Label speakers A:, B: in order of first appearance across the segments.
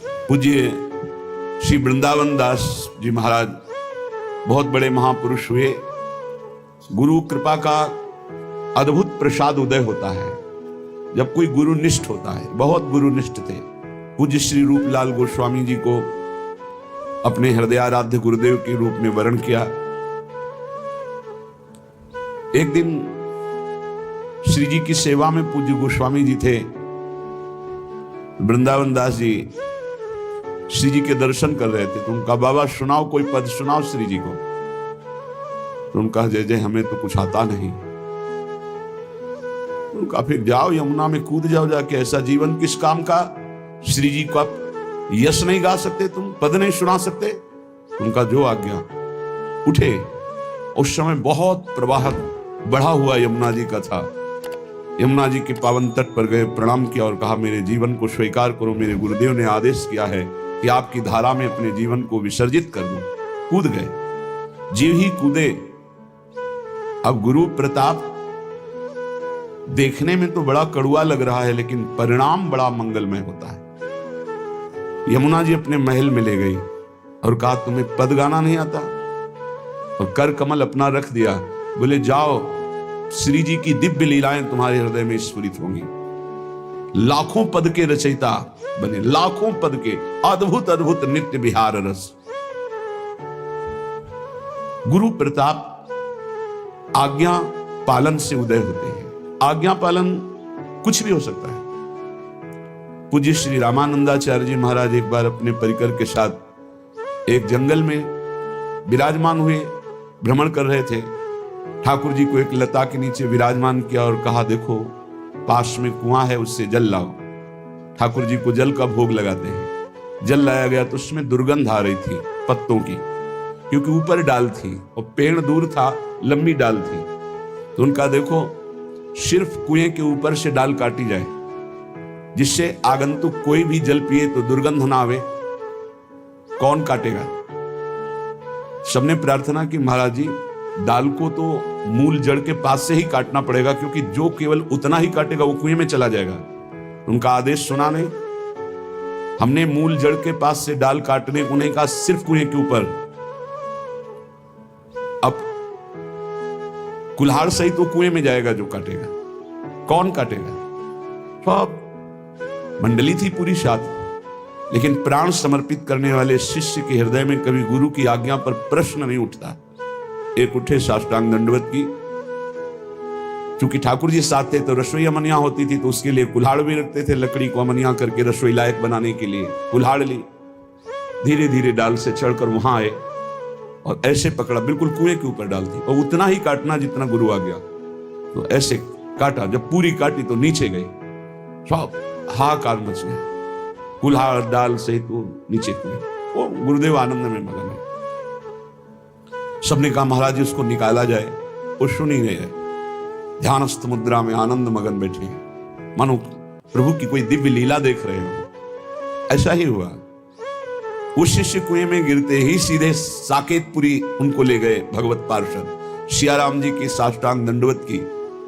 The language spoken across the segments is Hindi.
A: पूज्य श्री वृंदावन दास जी महाराज बहुत बड़े महापुरुष हुए। गुरु कृपा का अद्भुत प्रसाद उदय होता है जब कोई गुरुनिष्ठ होता है। बहुत गुरुनिष्ठ थे। पूज्य श्री रूपलाल गोस्वामी जी को अपने हृदयाराध्य गुरुदेव के रूप में वरण किया। एक दिन श्री जी की सेवा में पूज्य गोस्वामी जी थे। वृंदावन दास जी श्री जी के दर्शन कर रहे थे तो उनका, बाबा सुनाओ, कोई पद सुनाओ श्री जी को। तो उनका, जय जय हमें तो कुछ आता नहीं। उनका, फिर जाओ यमुना में कूद जाओ जाके, ऐसा जीवन किस काम का। श्री जी को आप यश नहीं गा सकते, तुम पद नहीं सुना सकते। उनका जो आज्ञा। उठे। उस समय बहुत प्रवाह बढ़ा हुआ यमुना जी का था। यमुना जी के पावन तट पर गए, प्रणाम किया और कहा, मेरे जीवन को स्वीकार करो। मेरे गुरुदेव ने आदेश किया है कि आपकी धारा में अपने जीवन को विसर्जित कर दूं। कूद गए। जीव ही कूदे। अब गुरु प्रताप देखने में तो बड़ा कड़ुआ लग रहा है, लेकिन परिणाम बड़ा मंगलमय होता है। यमुना जी अपने महल में ले गई और कहा, तुम्हें पद गाना नहीं आता? और कर कमल अपना रख दिया। बोले, जाओ, श्री जी की दिव्य लीलाएं तुम्हारे हृदय में स्फुरित होंगी। लाखों पद के रचयिता बने, लाखों पद के अद्भुत अद्भुत नित्य विहार रस। गुरु प्रताप आज्ञा पालन से उदय होते हैं। आज्ञा पालन कुछ भी हो सकता है। पूज्य श्री रामानंदाचार्य जी महाराज एक बार अपने परिकर के साथ एक जंगल में विराजमान हुए, भ्रमण कर रहे थे। ठाकुर जी को एक लता के नीचे विराजमान किया और कहा, देखो पास में कुआं है, उससे जल लाओ। ठाकुर जी को जल का भोग लगाते हैं। जल लाया गया तो उसमें दुर्गंध आ रही थी पत्तों की, क्योंकि ऊपर डाल थी और पेड़ दूर था, लंबी डाल थी। तो उनका, देखो सिर्फ कुएं के ऊपर से डाल काटी जाए, जिससे आगंतुक कोई भी जल पिए तो दुर्गंध ना आवे। कौन काटेगा? सबने प्रार्थना की, महाराज जी डाल को तो मूल जड़ के पास से ही काटना पड़ेगा, क्योंकि जो केवल उतना ही काटेगा वो कुएं में चला जाएगा। उनका आदेश सुना नहीं। हमने मूल जड़ के पास से डाल काटने को नहीं कहा, सिर्फ कुएं के ऊपर। अब कुल्हाड़ सही तो कुएं में जाएगा जो काटेगा। कौन काटेगा? सब मंडली थी पूरी साथ, लेकिन प्राण समर्पित करने वाले शिष्य के हृदय में कभी गुरु की आज्ञा पर प्रश्न नहीं उठता। एक उठे, साष्टांग दंडवत की। चूंकि ठाकुर जी साथ थे तो रसोई अमनिया होती थी, तो उसके लिए कुल्हाड़ भी रखते थे, लकड़ी को अमनिया करके रसोई लायक बनाने के लिए कुल्हाड़ ली। धीरे धीरे डाल से चढ़कर वहां आए और ऐसे पकड़ा, बिल्कुल कुएं के ऊपर डाल थी, और उतना ही काटना जितना गुरु आ गया। तो ऐसे काटा। जब पूरी काटी तो नीचे गई। सब हाहाकार मच गया। कुल्हाड़ डाल से तो नीचे कुएं। वो गुरुदेव आनंद में मगन है। सबने कहा, महाराज जी उसको निकाला जाए। वो सुन ही नहीं रहे। ध्यानस्थ मुद्रा में आनंद मगन बैठे हैं, मानो प्रभु की कोई दिव्य लीला देख रहे हो। ऐसा ही हुआ। उस शिष्य कुएं में गिरते ही सीधे साकेतपुरी उनको ले गए भगवत पार्षद। सियाराम जी की साष्टांग दंडवत की।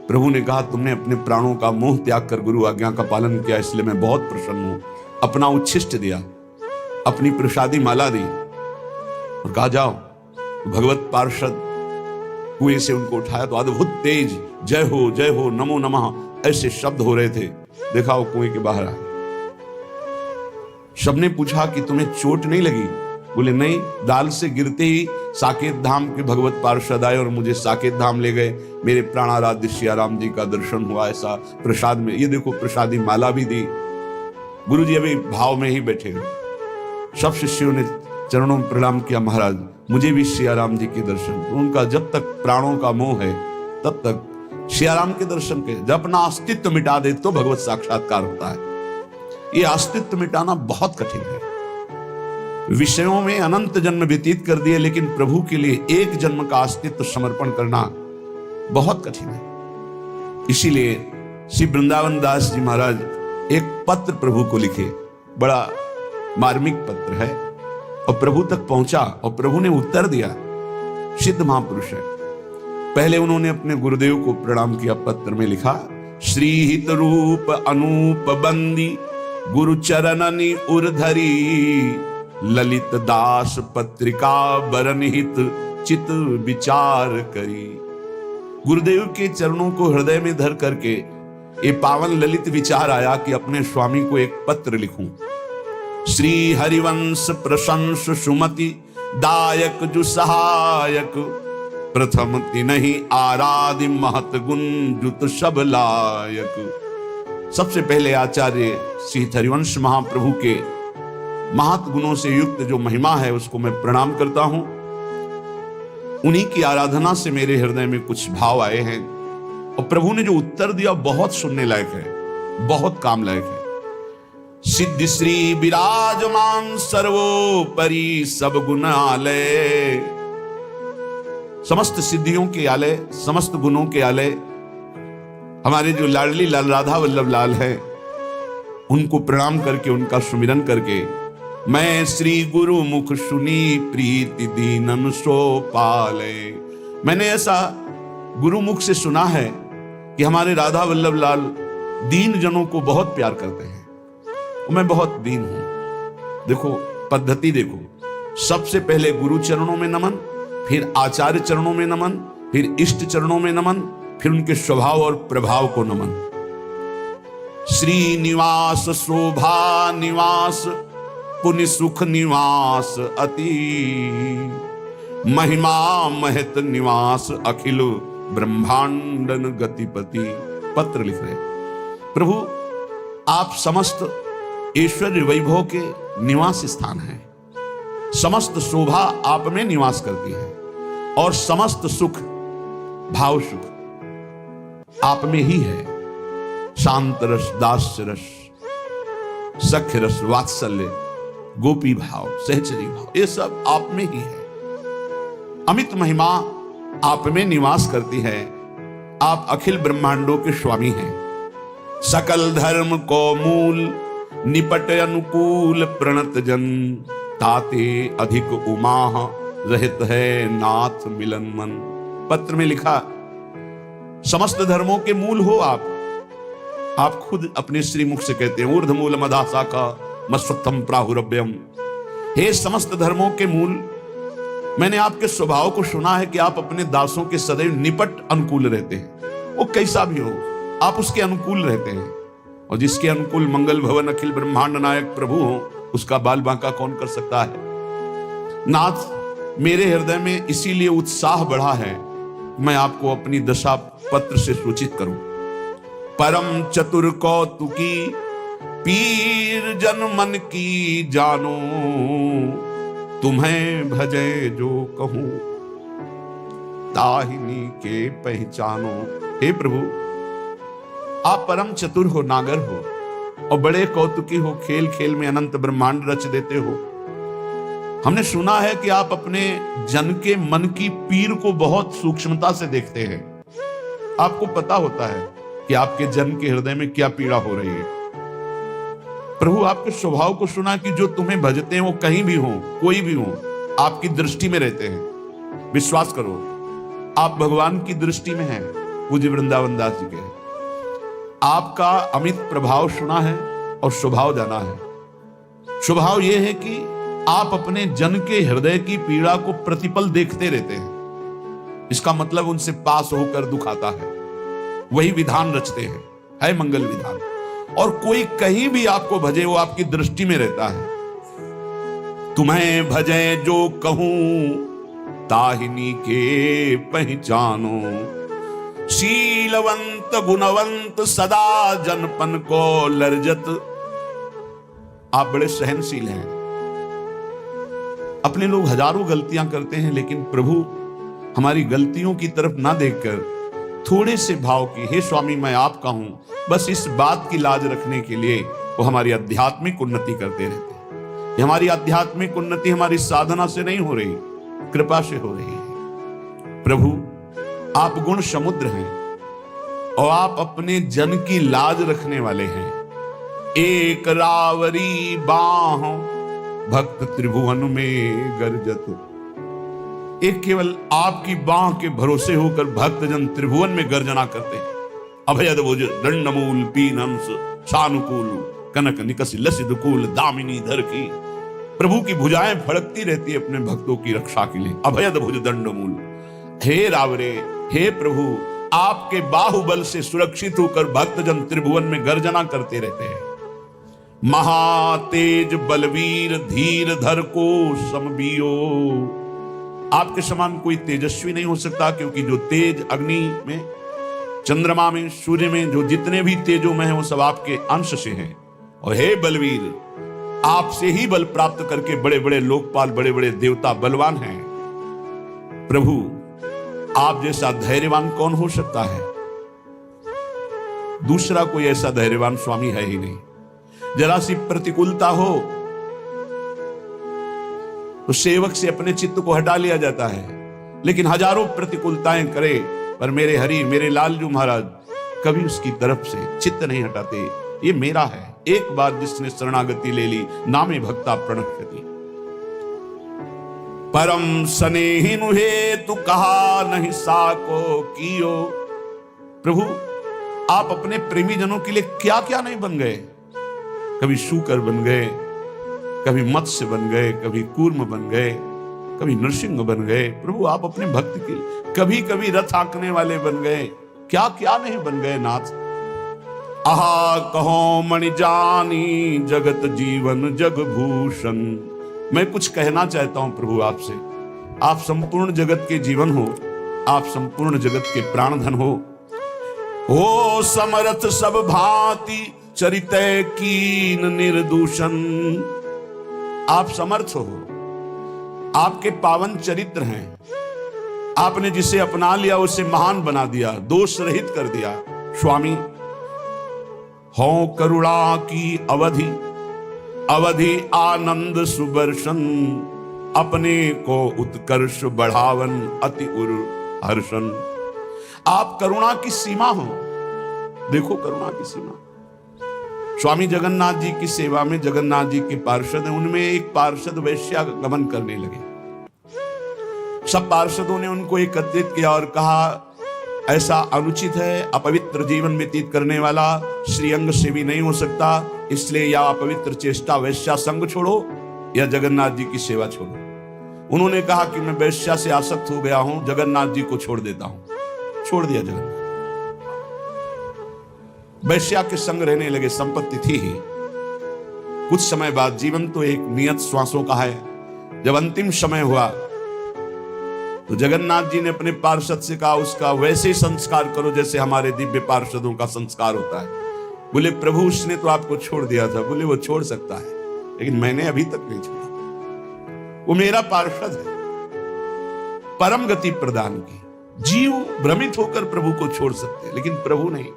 A: प्रभु ने कहा, तुमने अपने प्राणों का मोह त्याग कर गुरु आज्ञा का पालन किया, इसलिए मैं बहुत प्रसन्न हूं। अपना उच्छिष्ट दिया, अपनी प्रसादी माला दी और कहा, जाओ। भगवत पार्षद कुएं से उनको उठाया तो अद्भुत तेज, जय हो नमो नमः ऐसे शब्द हो रहे थे। देखा वो कुएं के बाहर आए। सबने पूछा कि तुम्हें चोट नहीं लगी? बोले, नहीं। डाल से गिरते ही साकेत धाम के भगवत पार्षद आए और मुझे साकेत धाम ले गए। मेरे प्राणाराध्य सियाराम जी का दर्शन हुआ। ऐसा प्रसाद में, ये देखो प्रसादी माला भी दी। गुरु जी अभी भाव में ही बैठे हुए। सब शिष्यों ने चरणों में प्रणाम किया, महाराज मुझे भी सियाराम जी के दर्शन। तो उनका, जब तक प्राणों का मोह है तब तक सियाराम के दर्शन के। जब अपना अस्तित्व मिटा दे तो भगवत साक्षात्कार होता है। ये अस्तित्व मिटाना बहुत कठिन है। विषयों में अनंत जन्म व्यतीत कर दिए, लेकिन प्रभु के लिए एक जन्म का अस्तित्व समर्पण करना बहुत कठिन है। इसीलिए श्री वृंदावन दास जी महाराज एक पत्र प्रभु को लिखे। बड़ा मार्मिक पत्र है और प्रभु तक पहुंचा और प्रभु ने उत्तर दिया। सिद्ध महापुरुष है। पहले उन्होंने अपने गुरुदेव को प्रणाम किया। पत्र में लिखा, श्री हित रूप अनूप बंदी गुरु चरणनि उर्धरी, ललित दास पत्रिका बरनिहित चित विचार करी। गुरुदेव के चरणों को हृदय में धर करके ये पावन ललित विचार आया कि अपने स्वामी को एक पत्र लिखूं। श्री हरिवंश प्रशंस सुमति दायक जु सहायक, प्रथम तिनहि आराधि महत गुण जुत सब लायक। सबसे पहले आचार्य श्री हरिवंश महाप्रभु के महत गुणों से युक्त जो महिमा है उसको मैं प्रणाम करता हूं। उन्हीं की आराधना से मेरे हृदय में कुछ भाव आए हैं और प्रभु ने जो उत्तर दिया बहुत सुनने लायक है, बहुत काम लायक है। सिद्धि श्री विराजमान सर्वोपरि सब गुण आलय, समस्त सिद्धियों के आलय, समस्त गुणों के आलय हमारे जो लाडली लाल राधा वल्लभ लाल है, उनको प्रणाम करके उनका सुमिरन करके मैं श्री गुरु मुख सुनी प्रीति दीनन सो पाले। मैंने ऐसा गुरु मुख से सुना है कि हमारे राधा वल्लभ लाल दीन जनों को बहुत प्यार करते हैं। मैं बहुत दीन हूं। देखो पद्धति देखो, सबसे पहले गुरु चरणों में नमन, फिर आचार्य चरणों में नमन, फिर इष्ट चरणों में नमन, फिर उनके स्वभाव और प्रभाव को नमन। श्री निवास शोभा निवास पुनि सुख निवास अति, महिमा महत निवास अखिल ब्रह्मांडन गतिपति। पत्र लिख रहे प्रभु, आप समस्त ऐश्वर्य वैभव के निवास स्थान हैं। समस्त शोभा आप में निवास करती है और समस्त सुख भाव सुख आप में ही है। शांत रस, दास्य रस, सख्य रस, वात्सल्य, गोपी भाव, सहचरी भाव, ये सब आप में ही है। अमित महिमा आप में निवास करती है। आप अखिल ब्रह्मांडों के स्वामी हैं। सकल धर्म को मूल निपट अनुकूल प्रणत जन, ताते अधिक उमा रहित है नाथ मिलन मन। पत्र में लिखा, समस्त धर्मों के मूल हो आप खुद अपने श्री मुख से कहते हैं, ऊर्ध्वमूल मदाशाखा मस्वत्थम प्राहुरभ्यम। हे समस्त धर्मों के मूल, मैंने आपके स्वभाव को सुना है कि आप अपने दासों के सदैव निपट अनुकूल रहते हैं। वो कैसा भी हो आप उसके अनुकूल रहते हैं, और जिसके अनुकूल मंगल भवन अखिल ब्रह्मांड नायक प्रभु हो, उसका बाल बांका कौन कर सकता है। नाथ, मेरे हृदय में इसीलिए उत्साह बढ़ा है, मैं आपको अपनी दशा पत्र से सूचित करूं। परम चतुर कौतुकी पीर जन मन की जानो, तुम्हें भजे जो कहूं ताहिनी के पहचानो। हे प्रभु, आप परम चतुर हो, नागर हो और बड़े कौतुकी हो, खेल खेल में अनंत ब्रह्मांड रच देते हो। हमने सुना है कि आप अपने जन के मन की पीर को बहुत सूक्ष्मता से देखते हैं। आपको पता होता है कि आपके जन के हृदय में क्या पीड़ा हो रही है। प्रभु, आपके स्वभाव को सुना कि जो तुम्हें भजते हैं वो कहीं भी हो, कोई भी हो, आपकी दृष्टि में रहते हैं। विश्वास करो, आप भगवान की दृष्टि में हैं। पूज्य वृंदावन दास जी के आपका अमित प्रभाव सुना है और स्वभाव जाना है। स्वभाव यह है कि आप अपने जन के हृदय की पीड़ा को प्रतिपल देखते रहते हैं। इसका मतलब उनसे पास होकर दुख आता है, वही विधान रचते हैं, है मंगल विधान। और कोई कहीं भी आपको भजे वो आपकी दृष्टि में रहता है। तुम्हें भजे जो कहूं ताहिनी के पहचानो, शीलवंत गुणवंत सदा जनपन को लर्जत। आप बड़े सहनशील हैं। अपने लोग हजारों गलतियां करते हैं, लेकिन प्रभु हमारी गलतियों की तरफ ना देखकर थोड़े से भाव की, हे स्वामी मैं आपका हूं, बस इस बात की लाज रखने के लिए वो हमारी आध्यात्मिक उन्नति करते रहते हैं। हमारी आध्यात्मिक उन्नति हमारी साधना से नहीं हो रही, कृपा से हो रही है। प्रभु, आप गुण समुद्र हैं और आप अपने जन की लाज रखने वाले हैं। एक रावरी बाह भक्त त्रिभुवन में गर्जत। एक केवल आपकी बाह के भरोसे होकर भक्तजन त्रिभुवन में गर्जना करते हैं। अभयद भुज दंडमूल पीनंस सानुकूल कनक निकस लसित कूल दामिनी धर की। प्रभु की भुजाएं फड़कती रहती है अपने भक्तों की रक्षा के लिए। अभयद भुज दंड मूल, हे रावरे, हे प्रभु, आपके बाहुबल से सुरक्षित होकर भक्तजन त्रिभुवन में गर्जना करते रहते हैं। महातेज बलवीर धीर धर को समबियो, आपके समान कोई तेजस्वी नहीं हो सकता, क्योंकि जो तेज अग्नि में, चंद्रमा में, सूर्य में जो जितने भी तेजों में हैं वो सब आपके अंश से हैं। और हे बलवीर, आपसे ही बल प्राप्त करके बड़े बड़े लोकपाल, बड़े बड़े देवता बलवान हैं। प्रभु, आप जैसा धैर्यवान कौन हो सकता है? दूसरा कोई ऐसा धैर्यवान स्वामी है ही नहीं। जरा सी प्रतिकूलता हो तो सेवक से अपने चित्त को हटा लिया जाता है, लेकिन हजारों प्रतिकूलताएं करे पर मेरे हरि, मेरे लालजू महाराज कभी उसकी तरफ से चित्त नहीं हटाते। ये मेरा है। एक बार जिसने शरणागति ले ली, नामे भक्ता प्रणश्यति। परम स्नेहिनु हे तू कहा नहीं साको कियो। प्रभु, आप अपने प्रेमी जनों के लिए क्या क्या नहीं बन गए। कभी शूकर बन गए, कभी मत्स्य बन गए, कभी कूर्म बन गए, कभी नरसिंह बन गए। प्रभु, आप अपने भक्त के लिए कभी कभी रथ हाँकने वाले बन गए, क्या क्या नहीं बन गए नाथ। आहा कहो मणि जानी जगत जीवन जग भूषण। मैं कुछ कहना चाहता हूं प्रभु आपसे। आप संपूर्ण जगत के जीवन हो, आप संपूर्ण जगत के प्राणधन हो समर्थ सब भांति चरितय कीन निर्दूषण। आप समर्थ हो, आपके पावन चरित्र हैं। आपने जिसे अपना लिया उसे महान बना दिया, दोष रहित कर दिया। स्वामी, हो करुणा की अवधि, अवधि आनंद सुबर्शन। अपने को उत्कर्ष बढ़ावन अति उर हर्षण। आप करुणा की सीमा हो। देखो करुणा की सीमा। स्वामी जगन्नाथ जी की सेवा में जगन्नाथ जी के पार्षद हैं, उनमें एक पार्षद वैश्या गमन करने लगे। सब पार्षदों ने उनको एकत्रित किया और कहा, ऐसा अनुचित है, अपवित्र जीवन व्यतीत करने वाला श्रीअंग से भी नहीं हो सकता, इसलिए या अपवित्र चेष्टा वैश्या संग छोड़ो या जगन्नाथ जी की सेवा छोड़ो। उन्होंने कहा कि मैं वैश्या से आसक्त हो गया हूं, जगन्नाथ जी को छोड़ देता हूं। छोड़ दिया जगन्नाथ, वैश्या के संग रहने लगे। संपत्ति थी ही। कुछ समय बाद, जीवन तो एक नियत श्वासों का है, जब अंतिम समय हुआ तो जगन्नाथ जी ने अपने पार्षद से कहा, उसका वैसे ही संस्कार करो जैसे हमारे दिव्य पार्षदों का संस्कार होता है। बोले प्रभु, उसने तो आपको छोड़ दिया था। बोले वो छोड़ सकता है, लेकिन मैंने अभी तक नहीं छोड़ा। वो मेरा पार्षद है। परम गति प्रदान की। जीव भ्रमित होकर प्रभु को छोड़ सकते हैं, लेकिन प्रभु नहीं।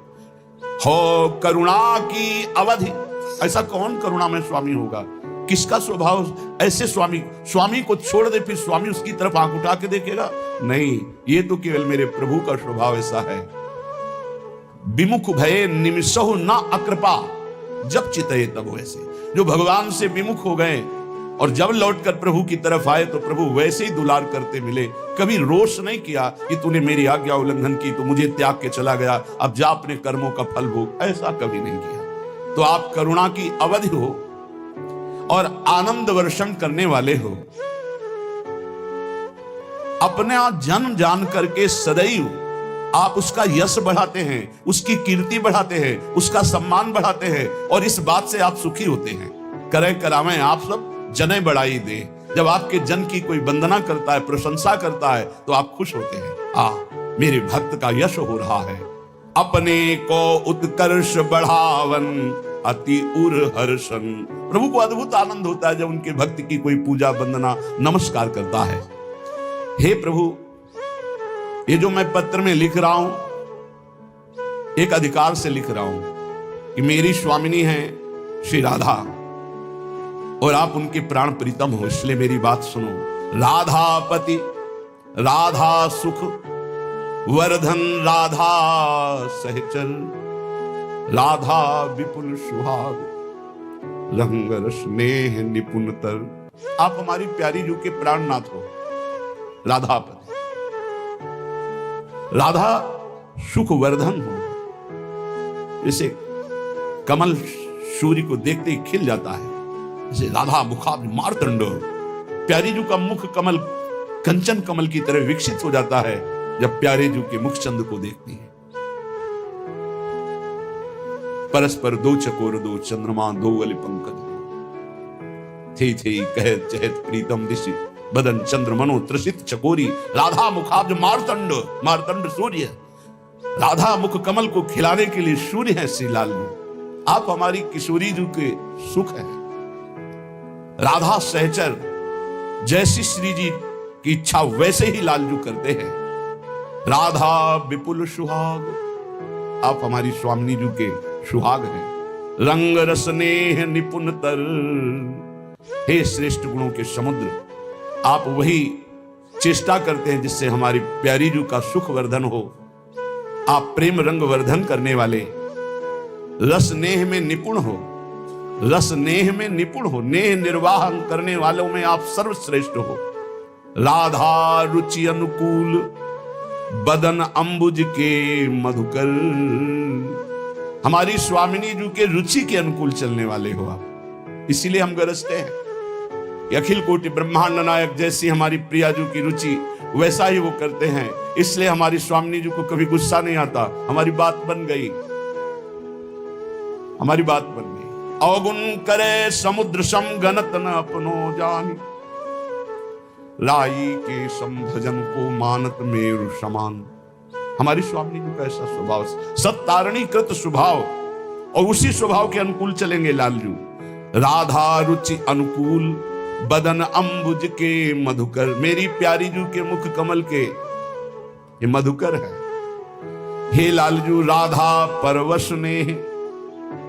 A: हो करुणा की अवधि। ऐसा कौन करुणा में स्वामी होगा? किसका स्वभाव ऐसे स्वामी को छोड़ दे फिर स्वामी उसकी तरफ आंख उठा के देखेगा? नहीं, ये तो केवल मेरे प्रभु का स्वभाव ऐसा है। विमुख भये निमिषहु न अकृपा, जब चितये तब वैसे। जो भगवान से विमुख हो गए और जब लौटकर प्रभु की तरफ आए तो प्रभु वैसे ही दुलार करते मिले। कभी रोष नहीं किया कि तूने मेरी आज्ञा उल्लंघन की तो मुझे त्याग के चला गया, अब जा अपने कर्मों का फल भोग। ऐसा कभी नहीं किया। तो आप करुणा की अवधि हो और आनंद वर्षण करने वाले हो। अपना जन्म जान करके सदैव आप उसका यश बढ़ाते हैं, उसकी कीर्ति बढ़ाते हैं, उसका सम्मान बढ़ाते हैं, और इस बात से आप सुखी होते हैं। करे करावें आप सब जने बढ़ाई दे। जब आपके जन की कोई वंदना करता है, प्रशंसा करता है, तो आप खुश होते हैं। मेरे भक्त का यश हो रहा है। अपने को उत्कर्ष बढ़ावन अति उर हर्षण। प्रभु को अद्भुत आनंद होता है जब उनके भक्त की कोई पूजा वंदना नमस्कार करता है। हे प्रभु, ये जो मैं पत्र में लिख रहा हूं, एक अधिकार से लिख रहा हूं कि मेरी स्वामिनी है श्री राधा और आप उनके प्राण प्रीतम हो, इसलिए मेरी बात सुनो। राधापति राधा सुख वर्धन राधा सहचर, राधा विपुल सुहाग रंग रस स्नेह निपुणतर। आप हमारी प्यारी जू के प्राणनाथ हो। राधापति, राधा सुख वर्धन हो। जैसे कमल सूर्य को देखते ही खिल जाता है, जैसे राधा मुखाब्ज मार्तंड। प्यारी जू का मुख कमल कंचन कमल की तरह विकसित हो जाता है जब प्यारे जू के मुख चंद्र को देखती है। परस्पर दो चकोर दो चंद्रमा दो गले पंकज थे कहत चहत प्रीतम दिशि बदन चंद्र मनो त्रसित चकोरी। राधा मुखाब्ज मार्तंड, मार्तंड सूर्य। राधा मुख कमल को खिलाने के लिए सूर्य है श्री लाल जी। आप हमारी किशोरी जू के सुख है। राधा सहचर जैसी श्री जी की इच्छा वैसे ही लालजू करते हैं। राधा विपुल सुहाग, आप हमारी स्वामिनी जू के सुहाग हैं। रंग रस नेह निपुण तर, हे श्रेष्ठ गुणों के समुद्र, आप वही चेष्टा करते हैं जिससे हमारी प्यारी जू का सुख वर्धन हो। आप प्रेम रंग वर्धन करने वाले, रस नेह में निपुण हो, रस नेह में निपुण हो, नेह निर्वाह करने वालों में आप सर्वश्रेष्ठ हो। राधा रुचि अनुकूल बदन अंबुज के मधुकर, हमारी स्वामिनी जू के रुचि के अनुकूल चलने वाले हो आप, इसीलिए हम गरजते हैं कि अखिल कोटि ब्रह्मांड नायक जैसी हमारी प्रिया जू की रुचि वैसा ही वो करते हैं, इसलिए हमारी स्वामिनी जू को कभी गुस्सा नहीं आता। हमारी बात बन गई, हमारी बात बन गई। अवगुण करे समुद्र सम गनत न अपनो जानी, राई के संभजन को मानत मेरु समान। हमारी स्वामिनी जी का ऐसा स्वभाव, सत्तारणी कृत स्वभाव, और उसी स्वभाव के अनुकूल चलेंगे लालजू। राधा रुचि अनुकूल बदन अंबुज के मधुकर, मेरी प्यारी जू के मुख कमल के ये मधुकर है। हे लालजू राधा परवश ने,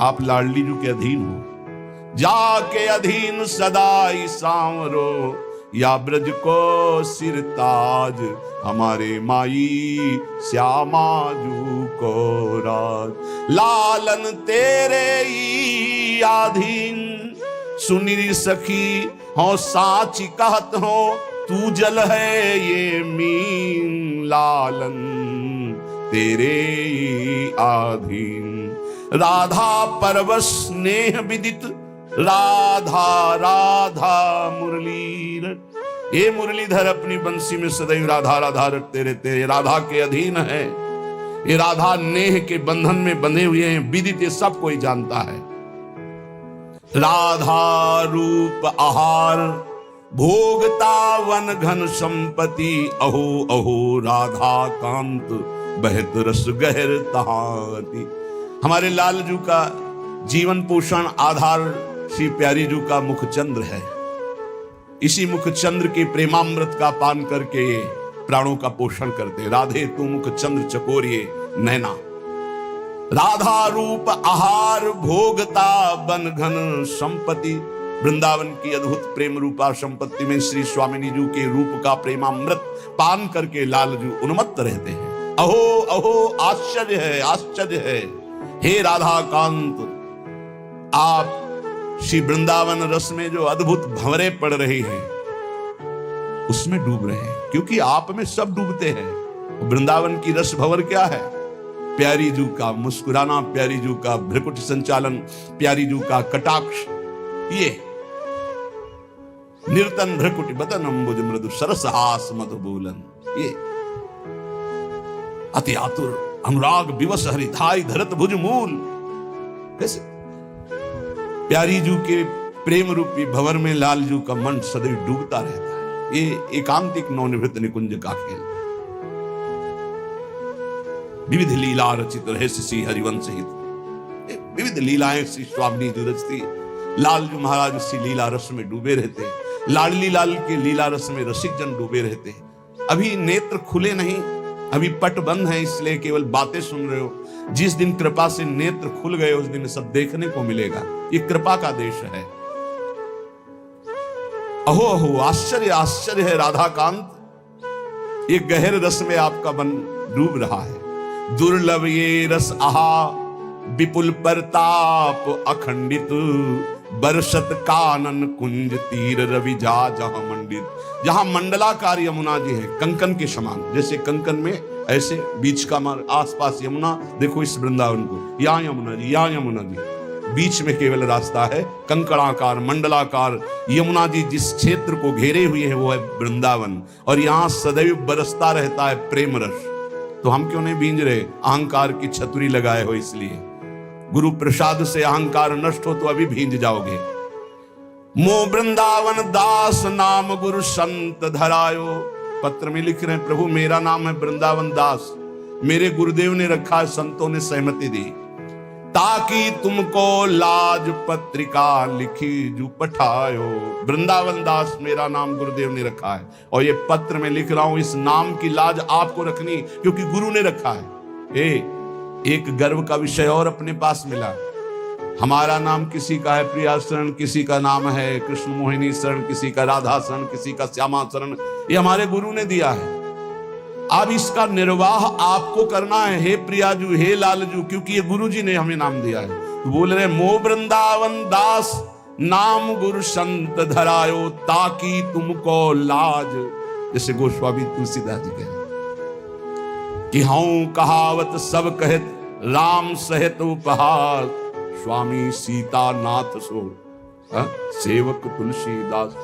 A: आप लाडली जू के अधीन हो। जाके अधीन सदाई सांवरो, या ब्रज को सिर ताज, हमारे माई श्यामा जू को राज। लालन तेरे ही आधीन, सुनी सखी हो साची कहत हो, तू जल है ये मीन। लालन तेरे ही आधीन, राधा परवश स्नेह विदित, राधा राधा मुरली रट। ये मुरलीधर अपनी बंसी में सदैव राधा राधा रटते रहते हैं, राधा के अधीन है। ये राधा नेह के बंधन में बंधे हुए हैं, विदित ये सब कोई जानता है। राधा रूप आहार भोगता वन घन संपत्ति, अहो अहो राधा कांत बहत रस गहर तहाती। हमारे लालजू का जीवन पोषण आधार श्री प्यारी जू का मुख चंद्र है। इसी मुख चंद्र के प्रेमामृत का पान करके प्राणों का पोषण करते। राधे तू मुख चंद्र चकोरिए नैना। राधा रूप आहार भोगता बन घन संपत्ति, वृंदावन की अद्भुत प्रेम रूपा संपत्ति में श्री स्वामिनी जू के रूप का प्रेमामृत पान करके लालजू उन्मत्त रहते हैं। अहो अहो आश्चर्य है, आश्चर्य है। हे राधा कांत, आप श्री वृंदावन रस में जो अद्भुत भंवरे पड़ रही हैं उसमें डूब रहे हैं, क्योंकि आप में सब डूबते हैं। वृंदावन की रस भंवर क्या है? प्यारी जू का मुस्कुराना, प्यारी जू का भ्रकुट संचालन, प्यारी जू का कटाक्ष, ये निर्तन भ्रकुट बदन अंबुज मृदु सरस हास मधुबूलन, ये अति आतुर अनुराग विवश हरिधाई धरत भुज मूल। कैसे प्यारी जू के प्रेम रूपी भंवर में लालजू का मन सदैव डूबता रहता है। ये एकांतिक नवनिवृत्त निकुंज का खेल। विविध लीला रचित रहस्य सी हरिवंश हित, विविध लीलाएं श्री स्वामिनी जी रचती। लालजू महाराज उसी लीला रस में डूबे रहते हैं। लाडली लाल के लीला रस में रसिक जन डूबे रहते हैं। अभी नेत्र खुले नहीं, अभी पट बंद है, इसलिए केवल बातें सुन रहे हो। जिस दिन कृपा से नेत्र खुल गए उस दिन सब देखने को मिलेगा। ये कृपा का देश है। अहो अहो आश्चर्य आश्चर्य है राधाकांत, ये गहर रस में आपका मन डूब रहा है। दुर्लभ ये रस आहा विपुल परताप अखंडित, बरसत कानन कुंज तीर रवि जा जहां मंडित। जहां मंडलाकार यमुना जी है कंकन के समान, जैसे कंकन में ऐसे बीच का मार्ग, आसपास यमुना। देखो इस वृंदावन को, यहाँ यमुना जी, यहाँ यमुना जी, बीच में केवल रास्ता है, कंकड़ाकार मंडलाकार यमुना जी जिस क्षेत्र को घेरे हुए है वो है वृंदावन, और यहां सदैव बरसता रहता है प्रेम रस। तो हम क्यों नहीं भींज रहे? अहंकार की छतरी लगाए हो इसलिए। गुरु प्रसाद से अहंकार नष्ट हो तो अभी भींज जाओगे। मो वृंदावन दास नाम गुरु संत धरायो। पत्र में लिख रहे हैं, प्रभु मेरा नाम है वृंदावन दास, मेरे गुरुदेव ने रखा है, संतों ने सहमति दी, ताकि तुमको लाज पत्रिका लिखी जू पठायो। वृंदावन दास मेरा नाम गुरुदेव ने रखा है, और ये पत्र में लिख रहा हूं, इस नाम की लाज आपको रखनी क्योंकि गुरु ने रखा है। एक गर्व का विषय और अपने पास मिला। हमारा नाम किसी का है प्रिया शरण, किसी का नाम है कृष्ण मोहिनी शरण, किसी का राधा शरण, किसी का श्यामा शरण, ये हमारे गुरु ने दिया है। अब इसका निर्वाह आपको करना है, हे प्रियाजू, हे लालजू, क्योंकि ये गुरु जी ने हमें नाम दिया है। तो बोल रहे मो वृंदावन दास नाम गुरु संत धरायो, ताकि तुमको लाज, जैसे गोस्वामी तुलसीदास जी कहे कि हूं कहावत सब कहत राम सहित उपहार, स्वामी सीता नाथ सो सेवक तुलसीदास।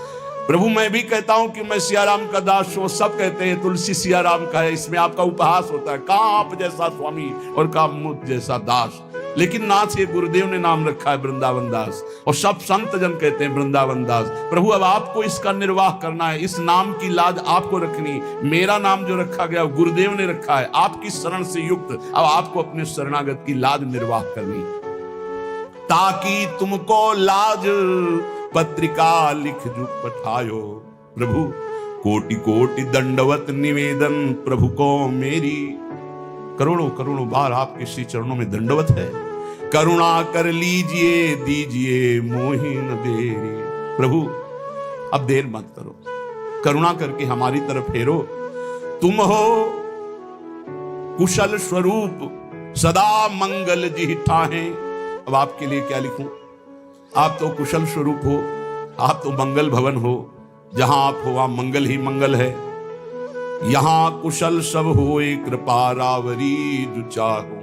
A: प्रभु मैं भी कहता हूं कि मैं सियाराम का दास हूं, सब कहते हैं तुलसी सियाराम का है, इसमें आपका उपहास होता है, कहां आप जैसा स्वामी और कहां मुझ जैसा दास। लेकिन नाथ ये गुरुदेव ने नाम रखा है वृंदावन दास, और सब संत जन कहते हैं वृंदावन दास। प्रभु अब आपको इसका निर्वाह करना है, इस नाम की लाज आपको रखनी। मेरा नाम जो रखा गया गुरुदेव ने रखा है, आपकी शरण से युक्त, अब आपको अपने शरणागत की लाज निर्वाह करनी, ताकि तुमको लाज पत्रिका लिख जू पठायो। प्रभु कोटि कोटि दंडवत निवेदन प्रभु को मेरी, करोड़ों करोड़ों बार आपके श्री चरणों में दंडवत है। करुणा कर लीजिए दीजिए मोहि न देरी। प्रभु अब देर मत करो, करुणा करके हमारी तरफ फेरो। तुम हो कुशल स्वरूप सदा मंगल जी ठाहे। अब आपके लिए क्या लिखूं? आप तो कुशल स्वरूप हो, आप तो मंगल भवन हो, जहां आप हो वहां मंगल ही मंगल है। यहां कुशल सब होए कृपा रावरी जो चाहो।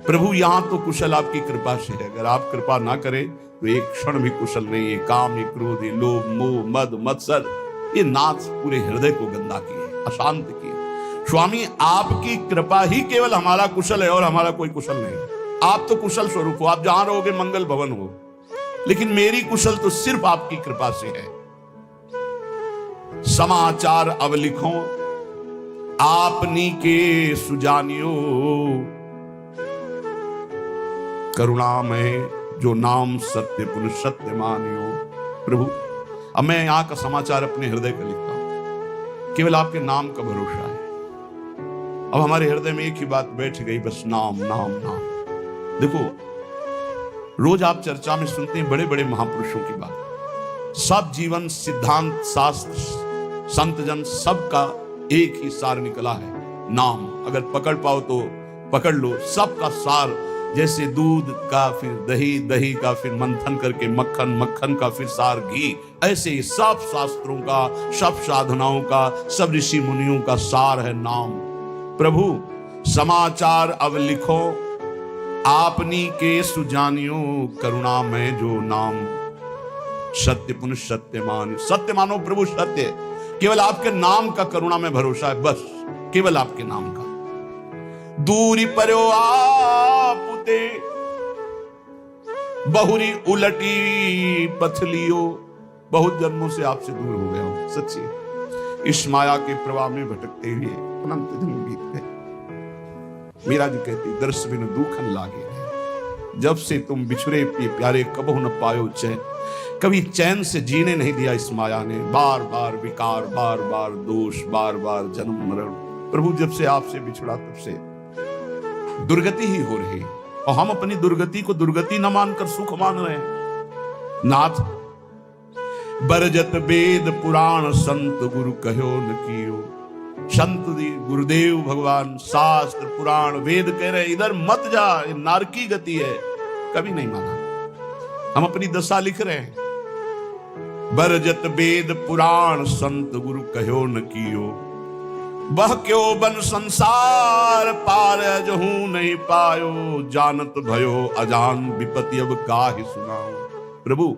A: प्रभु यहां तो कुशल आपकी कृपा से है, अगर आप कृपा ना करें तो एक क्षण भी कुशल नहीं है। काम, ये क्रोध, ये लोभ, मोह, मद, मत्सर, ये नाथ पूरे हृदय को गंदा किए, अशांत किए। स्वामी आपकी कृपा ही केवल हमारा कुशल है और हमारा कोई कुशल नहीं। आप तो कुशल स्वरूप हो, आप जहां रहोगे मंगल भवन हो, लेकिन मेरी कुशल तो सिर्फ आपकी कृपा से है। समाचार अब लिखो आपनी के सुजानियो, करुणामय जो नाम सत्य पुनः सत्य मानियो। प्रभु अब मैं यहां का समाचार अपने हृदय का लिखता हूं, केवल आपके नाम का भरोसा है। अब हमारे हृदय में एक ही बात बैठ गई, बस नाम नाम नाम। देखो रोज आप चर्चा में सुनते हैं बड़े बड़े महापुरुषों की बात, सब जीवन सिद्धांत शास्त्र संत जन सबका एक ही सार निकला है, नाम। अगर पकड़ पाओ तो पकड़ लो, सबका सार। जैसे दूध का फिर दही, दही का फिर मंथन करके मक्खन, मक्खन का फिर सार घी, ऐसे ही सब शास्त्रों का, सब साधनाओं का, सब ऋषि मुनियों का सार है नाम। प्रभु समाचार अब लिखो आपनी के सुजानियो, करुणा में जो नाम सत्य पुनः सत्य मान। सत्य मानो प्रभु सत्य, केवल आपके नाम का करुणा में भरोसा है, बस केवल आपके नाम का। दूरी पर्यो आपुते बहुरी उलटी पथलियो। बहुत जन्मों से आपसे दूर हो गया हूं, सच्ची इस माया के प्रवाह में भटकते हुए अनंत दिन बीत गए। मीरा जी कहती दर्श बिन दुखन लागे, जब से तुम बिछड़े प्यारे कबहु न पायो चैन। कभी चैन से जीने नहीं दिया इस माया ने, बार बार विकार, बार बार दोष, बार बार जन्म मरण। प्रभु जब से आपसे बिछड़ा तब से दुर्गति ही हो रही, और हम अपनी दुर्गति को दुर्गति न मानकर सुख मान रहे हैं। नाथ बरजत वेद पुराण संत गुरु कहो न कियो। संत गुरुदेव भगवान शास्त्र पुराण वेद कह रहे इधर मत जा, ये नारकी गति है, कभी नहीं माना। हम अपनी दशा लिख रहे हैं। बरजत वेद पुराण संत गुरु कहो न कियो, वह क्यों बन संसार पार जहूं नहीं पायो, जानत भयो अजान विपत्ति अब काहे सुनाओ। प्रभु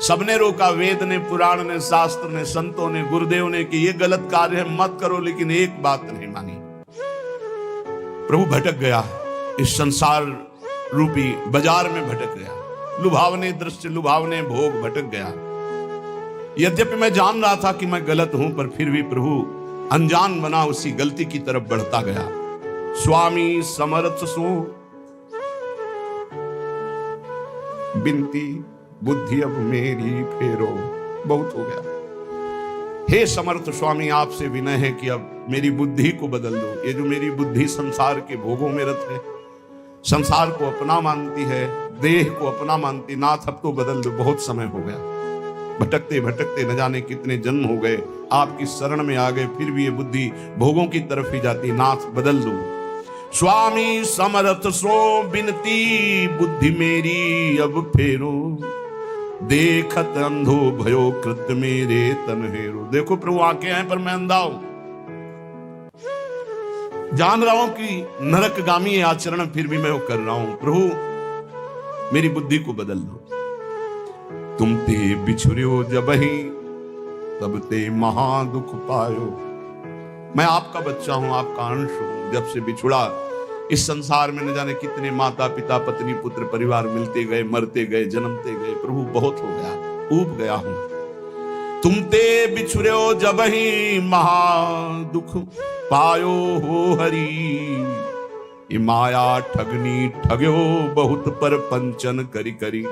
A: सबने रोका, वेद ने, पुराण ने, शास्त्र ने, संतों ने, गुरुदेव ने कि ये गलत कार्य है मत करो, लेकिन एक बात नहीं मानी। प्रभु भटक गया, इस संसार रूपी बाजार में भटक गया, लुभावने दृश्य, लुभावने भोग भटक गया। यद्यपि मैं जान रहा था कि मैं गलत हूं, पर फिर भी प्रभु अनजान बना उसी गलती की तरफ बढ़ता गया। स्वामी समर्थ सो बिनती बुद्धि अब मेरी फेरो, बहुत हो गया। हे समर्थ स्वामी, आपसे विनय है कि अब मेरी बुद्धि को बदल दो। ये जो मेरी बुद्धि संसार के भोगों में रत है, संसार को अपना मानती है, देह को अपना मानती, नाथ अब तो बदल दो, बहुत समय हो गया। भटकते भटकते न जाने कितने जन्म हो गए, आपकी शरण में आ गए, फिर भी ये बुद्धि भोगों की तरफ ही जाती। नाथ बदल दो। स्वामी समर्थ सो बिनती बुद्धि मेरी अब फेरो, देखत अंधो भयो कृत्य मेरे तन हेरो। देखो प्रभु आंखें हैं पर मैं अंधा हूं, जान रहा हूं कि नरकगामी आचरण फिर भी मैं वो कर रहा हूं। प्रभु मेरी बुद्धि को बदल दो। तुम ते बिछुर्यो जबहि तब ते महा दुख पायो। मैं आपका बच्चा हूं, आपका अंश हूं। जब से बिछुड़ा, इस संसार में न जाने कितने माता पिता पत्नी पुत्र परिवार मिलते गए, मरते गए, जन्मते गए। प्रभु बहुत हो गया, ऊब गया हूं। तुम ते बिछुर्यो जबहि महा दुख पायो हो हरि, ये माया ठगनी ठग्यो बहुत पर पंचन करी करी।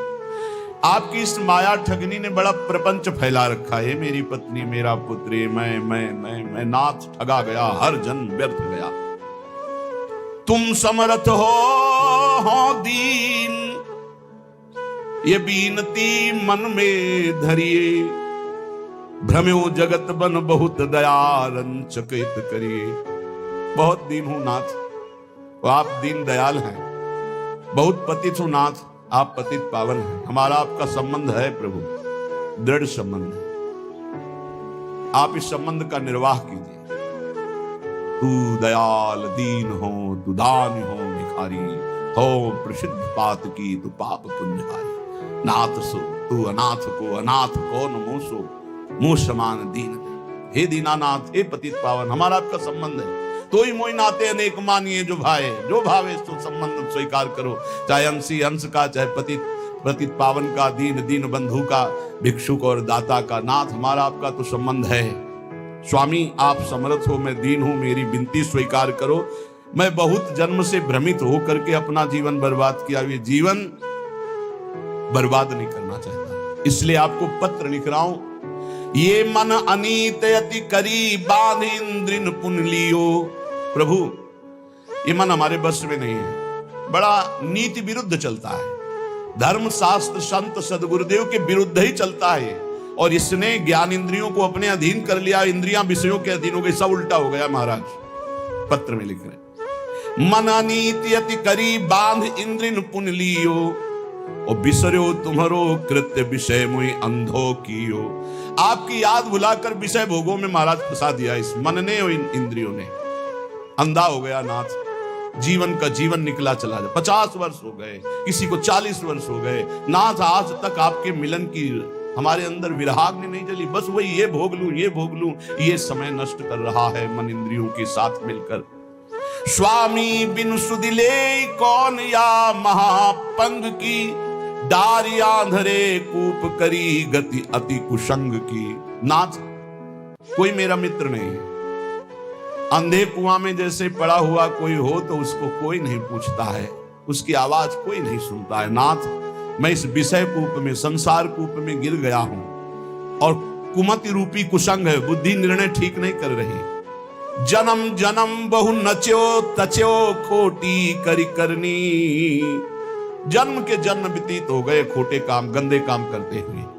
A: आपकी इस माया ठगनी ने बड़ा प्रपंच फैला रखा है। मेरी पत्नी, मेरा पुत्र, मैं नाथ ठगा गया, हर जन्म व्यर्थ गया। तुम समर्थ हो दीन, ये बीनती मन में धरिए, भ्रम्यो जगत बन बहुत दया रंचकित करिए। बहुत दीन हूं नाथ, आप दीन दयाल हैं। बहुत पतित हूं नाथ, आप पतित पावन हैं। हमारा आपका संबंध है प्रभु, दृढ़ संबंध है। आप इस संबंध का निर्वाह कीजिए। तू दयाल दीन हो, तू दान हो भिखारी हो, प्रसिद्ध पात की तू पाप पुण्यहारी। नाथ सो तू अनाथ को अनाथ कौन मोसो, मुंह समान दीन। हे दीनानाथ, हे पतित पावन, हमारा आपका संबंध है। तो ही मोहि नाते अनेक मानिए, जो भाए जो भावे सो संबंध स्वीकार करो। चाहे अंशी अंश का, चाहे पतित पावन का, दीन दीन बंधु का, भिक्षुक और दाता का। नाथ हमारा आपका तो संबंध है। स्वामी आप समर्थ हो, मैं दीन हूं, मेरी विनती स्वीकार करो। मैं बहुत जन्म से भ्रमित होकर के अपना जीवन बर्बाद किया, ये जीवन बर्बाद नहीं करना चाहता, इसलिए आपको पत्र लिख रहा हूं। ये मन अनीत यति करी बांध इंद्रिन पुन लियो। प्रभु ये मन हमारे बस में नहीं है, बड़ा नीति विरुद्ध चलता है, धर्म शास्त्र संत सदगुरुदेव के विरुद्ध ही चलता है। और इसने ज्ञान इंद्रियों को अपने अधीन कर लिया, इंद्रियां विषयों के अधीन हो गई, सब उल्टा हो गया। महाराज पत्र में लिख रहे, मन अनीति यति करी बांध इंद्रिन पुन लियो, और बिसरो तुम्हारो कृत्य विषय मुई अंधो कियो। आपकी याद भुलाकर विषय भोगों में महाराज फंसा दिया इस मन ने और इन इंद्रियों ने। अंधा हो गया नाथ, जीवन का जीवन निकला चला जाए। 50 वर्ष हो गए, किसी को 40 वर्ष हो गए नाथ, आज तक आपके मिलन की हमारे अंदर विराग्नि नहीं जली। बस वही ये भोग लूं, ये भोग लूं, ये समय नष्ट कर रहा है मन इंद्रियों के साथ मिलकर। स्वामी बिन सुदिले कौन या महापंग की, डारिया धरे कूप करी गति अति कुसंग की। नाथ कोई मेरा मित्र नहीं है, अंधे कुआं में जैसे पड़ा हुआ कोई हो तो उसको कोई नहीं पूछता है, उसकी आवाज कोई नहीं सुनता है। नाथ मैं इस विषय कूप में, संसार कूप में गिर गया हूं, और कुमति रूपी कुसंग है, बुद्धि निर्णय ठीक नहीं कर रही। जन्म जन्म बहु नच्यो तच्यो खोटी करी करनी, जन्म के जन्म व्यतीत हो गए खोटे काम, गंदे काम करते हुए।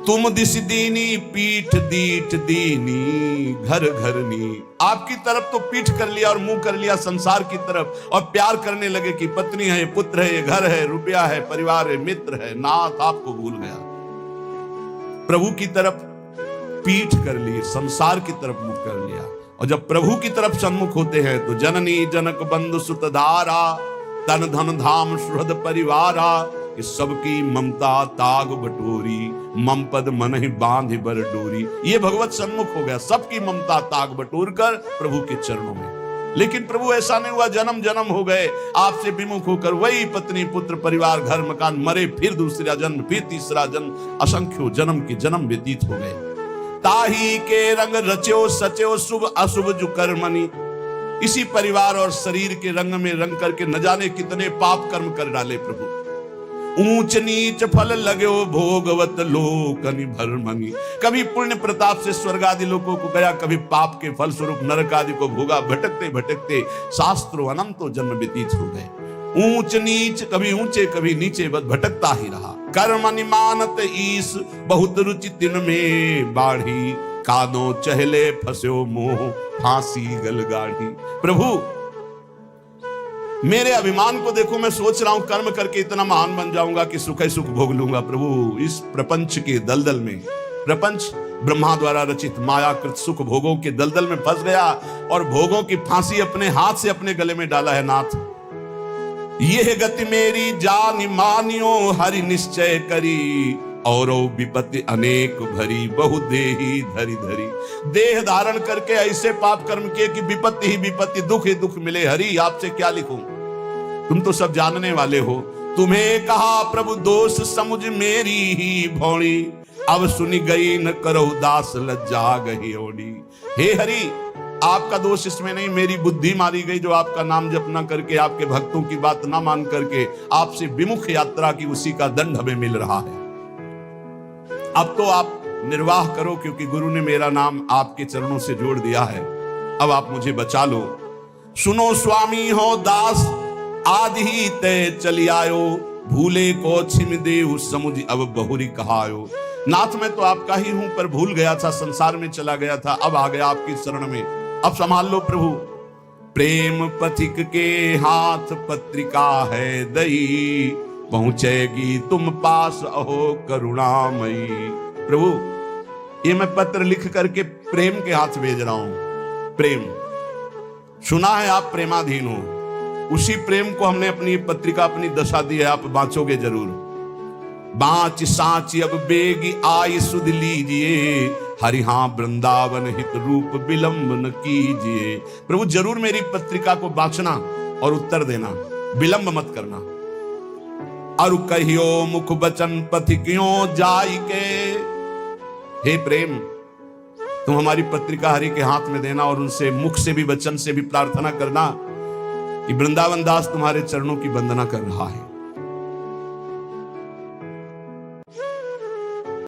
A: तुम दिस दीनी पीठ दीठ दीनी घर घरनी, आपकी तरफ तो पीठ कर लिया और मुंह कर लिया संसार की तरफ, और प्यार करने लगे कि पत्नी है, पुत्र है, घर है, रुपया है, परिवार है, मित्र है। नाथ आपको भूल गया, प्रभु की तरफ पीठ कर ली, संसार की तरफ मुंह कर लिया। और जब प्रभु की तरफ सन्मुख होते हैं तो जननी जनक बंधु सुत धारा तन धन धाम सुहृद परिवारा, इस सबकी ममता ताग बटोरी मम पद मन ही बांध बर डोरी। ये भगवत सन्मुख हो गया, सबकी ममता ताग बटोर कर प्रभु के चरणों में। लेकिन प्रभु ऐसा नहीं हुआ, जन्म जन्म हो गए आपसे विमुख होकर, वही पत्नी पुत्र परिवार घर मकान, मरे फिर दूसरा जन्म, फिर तीसरा जन्म, असंख्यों जन्म के जन्म व्यतीत हो गए। ताही के रंग रच्यो सच्यो शुभ अशुभ जो कर्मनि, इसी परिवार और शरीर के रंग में रंग करके न जाने कितने पाप कर्म कर डाले प्रभु। ऊंच नीच फल लगो भोगवत लोकनि भरमनि, कभी पुण्य प्रताप से स्वर्ग आदि लोकों को गया, कभी पाप के फल स्वरूप नरक आदि को भोगा। भटकते भटकते शास्त्रों अनंतों जन्म व्यतीत हो गए। ऊंच नीच, कभी ऊंचे कभी नीचे, बस भटकता ही रहा। कर्मनि मानत ईस बहुत रुचि तिन में बाढ़ी, कादो चहले फस्यो मोह फांसी गल गाढ़ी। प्रभु मेरे अभिमान को देखो, मैं सोच रहा हूं कर्म करके इतना महान बन जाऊंगा कि सुख ही सुख भोग लूंगा। प्रभु इस प्रपंच के दलदल में, प्रपंच ब्रह्मा द्वारा रचित मायाकृत सुख भोगों के दलदल में फंस गया और भोगों की फांसी अपने हाथ से अपने गले में डाला है। नाथ यह गति मेरी जान मानियो हरि निश्चय करी, और विपत्ति अनेक भरी बहु देही धरी धरी। देह धारण करके ऐसे पाप कर्म किए कि विपत्ति ही विपत्ति, दुख ही दुख मिले। हरि आपसे क्या लिखूं, तुम तो सब जानने वाले हो। तुम्हें कहा प्रभु दोष समुझ मेरी ही भौणी, अब सुनी गई न करो दास लज्जा गही ओढ़ी। हे हरि आपका दोष इसमें नहीं, मेरी बुद्धि मारी गई जो आपका नाम जप न करके, आपके भक्तों की बात ना मान करके आपसे विमुख यात्रा की, उसी का दंड हमें मिल रहा है। अब तो आप निर्वाह करो, क्योंकि गुरु ने मेरा नाम आपके चरणों से जोड़ दिया है। अब आप मुझे बचा लो। सुनो स्वामी हो दास आदि ही तय चली आयो, भूले को छिम देहु समुझ अब बहुरी कहायो। नाथ मैं तो आपका ही हूं, पर भूल गया था, संसार में चला गया था, अब आ गया आपकी शरण में, अब संभाल लो प्रभु। प्रेम पथिक के हाथ पत्रिका है दई, पहुंचेगी तुम पास अहो करुणामयी। प्रभु ये मैं पत्र लिख करके प्रेम के हाथ भेज रहा हूं। प्रेम सुना है आप प्रेमाधीन हो, उसी प्रेम को हमने अपनी पत्रिका, अपनी दशा दी है, आप बांचोगे जरूर। बांच सांच अब बेगी आई सुध लीजिए, हरिहा वृंदावन हित रूप विलंब न कीजिए। प्रभु जरूर मेरी पत्रिका को बांचना और उत्तर देना, विलंब मत करना। अरु कहियो मुख बचन पथिकियों जाई के, हे प्रेम तुम हमारी पत्रिका हरि के हाथ में देना और उनसे मुख से भी वचन से भी प्रार्थना करना कि वृंदावन दास तुम्हारे चरणों की वंदना कर रहा है।